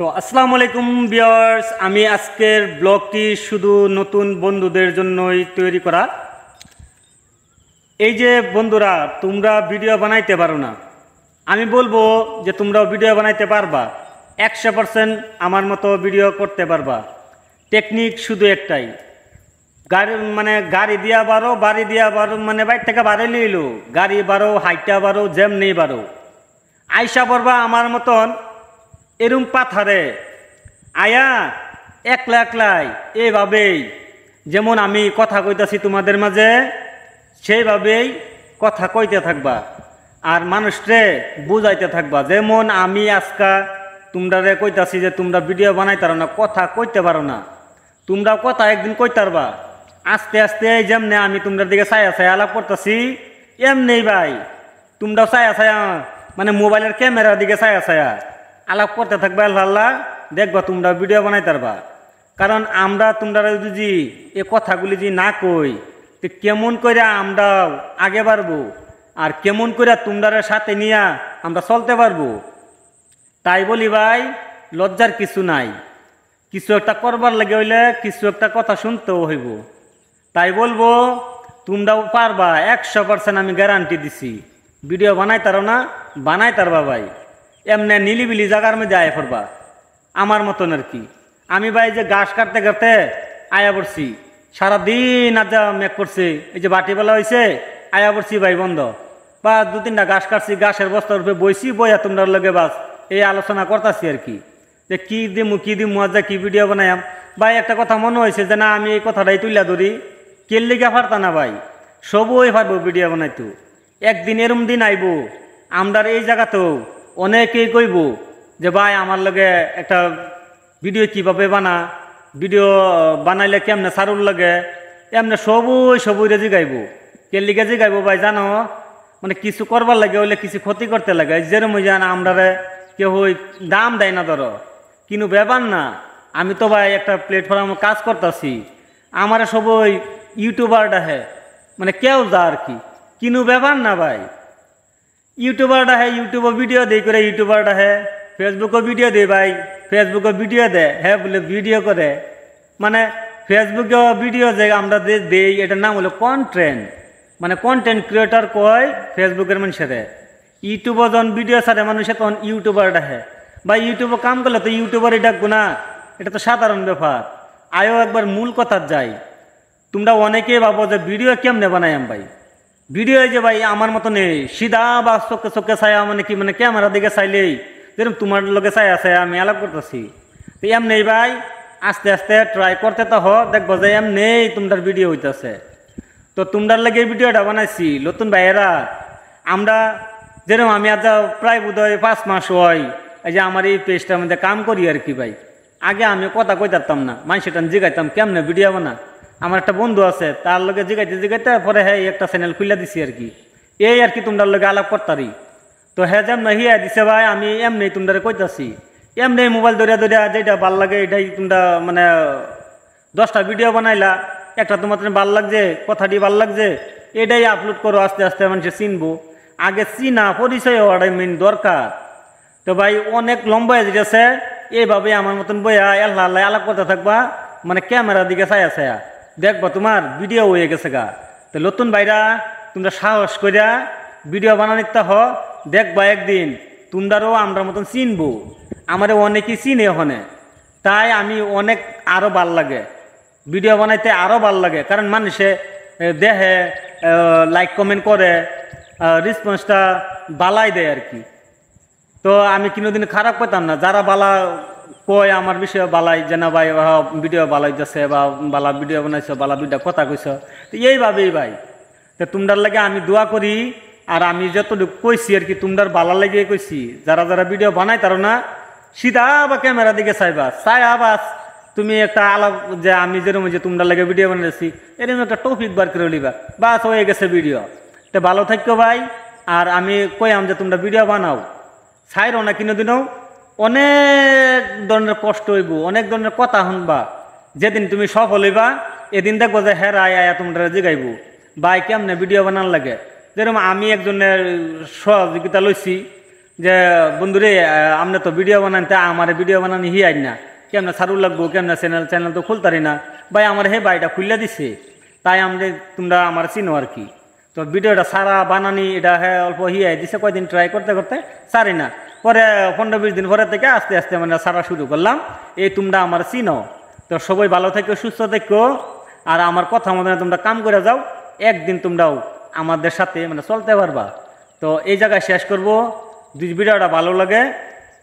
তো আসসালামু আলাইকুম ভিউয়ার্স, আমি আজকের ব্লগটি শুধু নতুন বন্ধুদের জন্যই তৈরি করা। এই যে বন্ধুরা, তোমরা ভিডিও বানাইতে পারো না, আমি বলবো যে তোমরাও ভিডিও বানাইতে পারবা, 100% আমার মতো ভিডিও করতে পারবা। টেকনিক শুধু একটাই, গাড়ি দিয়া বারো, বাড়ি দিয়া বারো, মানে বাইর থেকে বাড়ি লইলো, গাড়ি বারো, হাইটা বারো, যেমনি বারো, আইসা পড়বা আমার মতন এরম পাথারে আয়া একলা একলাই এইভাবেই, যেমন আমি কথা কইতাছি তোমাদের মাঝে সেইভাবেই কথা কইতে থাকবা আর মানুষরে বুঝাইতে থাকবা। যেমন আমি আজকা তোমরা কইতাছি যে তোমরা ভিডিও বানাইতে পারো না, কথা কইতে পারো না, তোমরা কথা একদিন কইতে পারবা। আস্তে আস্তে যেমনে আমি তোমরা দিকে ছায়া ছায়া আলাপ করতেছি, এমনি ভাই তোমরাও ছায়া ছায়া মানে মোবাইলের ক্যামেরার দিকে ছায়া ছায়া আলাপ করতে থাকবে। আল্লাহ দেখবা তোমরা ভিডিও বানাইতে পারবা। কারণ আমরা তোমরা যদি এ কথাগুলি যদি না কই, তো কেমন করে আমরাও আগে বাড়বো আর কেমন করে তোমরা সাথে নিয়ে আমরা চলতে পারবো। তাই বলি ভাই, লজ্জার কিছু নাই, কিছু একটা করবার লাগে হইলে কিছু একটা কথা শুনতেও হইব। তাই বলবো তোমরাও পারবা, 100% আমি গ্যারান্টি দিছি। ভিডিও বানাইতারো না, বানাইতারবা ভাই, এমনি নিলিবিলি জায়গার মধ্যে আয়া পড়বা আমার মতন আর কি। আমি ভাই যে ঘাস কাটতে কাটতে আয়া পড়ছি, সারাদিন আজ মেঘ করছে, এই যে বাটিবেলা হয়েছে আয়া পড়ছি ভাই বন্ধ, বা 2-3টা ঘাস কাটছি, ঘাসের বস্তার উপরে বইছি, বইয়া তোমরা লগে বাস এই আলোচনা করতেছি আর কি, যে কি দিমু আজ কি ভিডিও বানাইম। ভাই একটা কথা মনে হয়েছে যে না আমি এই কথাটাই তুইলা ধরি, কেল লিগা পারতা না ভাই, সবই পারবো ভিডিও বানাইতো। একদিন এরম দিন আইব আমরার এই জায়গাতেও অনেকেই কইব যে ভাই আমার লগে একটা ভিডিও কিভাবে ভিডিও বানাইলে কেমনে সারুর লাগে, এমনি সবই রেজি গাইব। কে লিগে যে গাইব ভাই জানো, মানে কিছু করবার লাগে হইলে কিছু ক্ষতি করতে লাগে। যেরম জান আমরারে কেউ দাম দেয় না, ধরো কিন্তু ব্যাপার না। আমি তো ভাই একটা প্ল্যাটফর্মে কাজ করতেছি, আমার সবই ইউটিউবার ডাহে, মানে কেউ যা আর কি, কিন্তু ব্যাপার না ভাই। ইউটিউবারটা হ্যাঁ ইউটিউবে ভিডিও দেই করে, ইউটিউবারটা হ্যাঁ ফেসবুকে ভিডিও দেয় ভাই, ফেসবুকে ভিডিও দেয় হ্যাঁ বলে ভিডিও করে, মানে ফেসবুকে ভিডিও যে আমরা দেই এটার নাম হলো কন্টেন্ট, মানে কন্টেন্ট ক্রিয়েটার কয় ফেসবুকের মানুষের। ইউটিউবে যখন ভিডিও ছাড়ে মানুষের তখন ইউটিউবারটা হ্যাঁ, বা ইউটিউবে কাম করলে তো ইউটিউবারই ডাকবো না, এটা তো সাধারণ ব্যাপার। আয়ও একবার মূল কথা যাই, তোমরা অনেকেই ভাবো যে ভিডিও কেমনে বানাই ভাই। ভিডিও যে ভাই আমার মতো নেই, সিধা বা চোখে চোখে ছায়া, মানে কি মানে ক্যামেরার দিকে চাইলেই যেরকম তোমার লোকে ছায়া ছায়া আমি আলাপ করতেছি, তো এমনি ভাই আস্তে আস্তে ট্রাই করতে তো দেখবো যে এমনি তোমার ভিডিও হইতেছে। তো তোমরার লাগে ভিডিওটা বানাইছি নতুন ভাইয়েরা। আমরা যেরকম আমি আজ প্রায় বোধহয় 5 মাস হয় এই যে আমার এই পেজটার মধ্যে কাম করি আর কি ভাই। আগে আমি কথা কইতাম না, মানুষটা জিগাইতাম কেমনে ভিডিও বানা। আমার একটা বন্ধু আছে, তার লগে জিগাইতে পরে হ্যাঁ একটা চ্যানেল খুলে দিছি আর কি, এই আর কি তোমরা লগে আলাপ করতারি। তো হ্যাঁ যেমন হিয়া দিছে ভাই, আমি এমনি তোমরা কইতাছি, এমনি মোবাইল ধরিয়া যেটা ভাল লাগে এটাই তোমরা মানে 10টা ভিডিও বানাইলা, একটা তোমার ভাল লাগছে, কথাটি ভাল লাগছে, এটাই আপলোড করো, আস্তে আস্তে মানুষে চিনবো। আগে চিনা পরিচয় হওয়াটাই মেন দরকার। তো ভাই অনেক লম্বা হয়ে যেতেছে, এইভাবে আমার মতন বইয়া আল্লাহ আল্লাহ আলাপ করতে থাকবা, মানে ক্যামেরার দিকে ছায়া ছায়া দেখবা তোমার ভিডিও হয়ে গেছে গা। তো নতুন ভাইরা তোমরা সাহস করিয়া ভিডিও বানানিতে দেখবা, একদিন তোমরাও আমরা মতন চিনবো। আমারে অনেকেই চিনে ওখানে, তাই আমি অনেক আরো ভাল লাগে ভিডিও বানাইতে, আরো ভাল লাগে। কারণ মানুষে দেখে, লাইক কমেন্ট করে, রেসপন্সটা বালাই দেয় আর কি। তো আমি কোনোদিন খারাপ পেতাম না, যারা বালা কয় আমার বিষয়ে বালাই যে না ভাই ভিডিও বালাই যাচ্ছে, বা বালা ভিডিও বানাইছো, বালা দুইটা কথা কইছ, তো এইভাবেই ভাই। তো তোমরার লাগে আমি দোয়া করি, আর আমি যতটুকু কইছি আর কি তোমরার বালা লাগিয়ে কইছি। যারা যারা ভিডিও বানাই তারো না, সিধা বা ক্যামেরা দিকে চাইবা, চাইয়া বাস তুমি একটা আলাপ যে আমি যেরকম যে তোমরা লাগে ভিডিও বানাইছি এরকম একটা টপিক বার করে লিবা, বাস হয়ে গেছে ভিডিও। তো ভালো থাকো ভাই। আর আমি কইয়াম যে তোমরা ভিডিও বানাও, ছাইরো না কোনোদিনও। অনেক ধরনের কষ্ট হইব, অনেক ধরনের কথা শুনবা। যেদিন তুমি সফল হইবা এদিন দেখবো যে হ্যাঁ আয়া তোমরা জিগাইব ভাই কেমনে ভিডিও বানান লাগে। যেরকম আমি একজনের সহযোগিতা লইছি, যে বন্ধুরে আপনি তো ভিডিও বানান, তা আমার ভিডিও বানানি হিয়াই না, কেমনে সারুর লাগবো, কেমনে চ্যানেল তো খুলতারি না ভাই, আমার হে ভাইটা খুললে দিছে, তাই তোমরা আমার চিনো আর কি। তো ভিডিওটা সারা বানানি এটা হ্যাঁ অল্প হিয়াই দিছে, কয়দিন ট্রাই করতে করতে সারি না, পরে 15-20 দিন পরে থেকে আস্তে আস্তে মানে সারা শুরু করলাম। এই তোমরা আমার চিনো। তো সবাই ভালো থেকো, সুস্থ থেকো, আর আমার কথা মতো তোমরা কাম করে যাও, একদিন তোমরাও আমাদের সাথে মানে চলতে পারবা। তো এই জায়গায় শেষ করব। যদি ভিডিওটা ভালো লাগে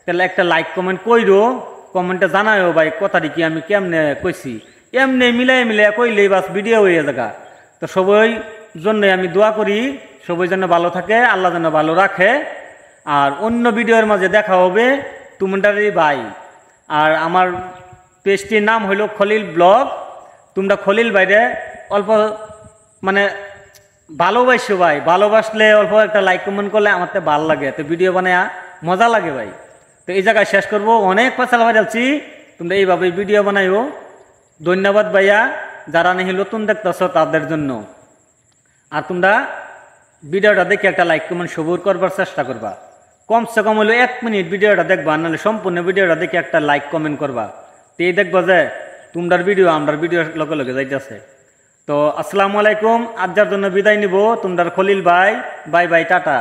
তাহলে একটা লাইক কমেন্ট কইরো, কমেন্টে জানায়ও ভাই কথাটি কি আমি কেমনে কইছি, এমনি মিলাই কইলেই বাস ভিডিও হয়ে জায়গা। তো সবাই জন্য আমি দোয়া করি, সবাই যেন ভালো থাকে, আল্লাহ যেন ভালো রাখে। আর অন্য ভিডিওর মাঝে দেখা হবে তোমাদেরই ভাই। আর আমার পেজটির নাম হইল খলিল ব্লগ। তোমরা খলিল ভাইরে অল্প মানে ভালোবাসো ভাই, ভালোবাসলে অল্প একটা লাইক কমেন্ট করলে আমার তো ভালো লাগে, তো ভিডিও বানায় মজা লাগে ভাই। তো এই জায়গায় শেষ করবো, অনেক ফসল বাজাচ্ছি, তোমরা এইভাবে ভিডিও বানাইও। ধন্যবাদ ভাইয়া, যারা নাকি নতুন দেখতেছ তাদের জন্য। আর তোমরা ভিডিওটা দেখে একটা লাইক কমেন্ট সবুর করবার চেষ্টা করবা, কমসে কম হলো 1 মিনিট ভিডিওটা দেখবা, নাহলে সম্পূর্ণ ভিডিওটা দেখে একটা লাইক কমেন্ট করবা। তো এই দেখবা যে তোমরার ভিডিও আমরার ভিডিও লগে লগে যাইতেছে। তো আসসালামু আলাইকুম, আজ যার জন্য বিদায় নিব, তোমরার খলিল ভাই, বাই বাই, টাটা।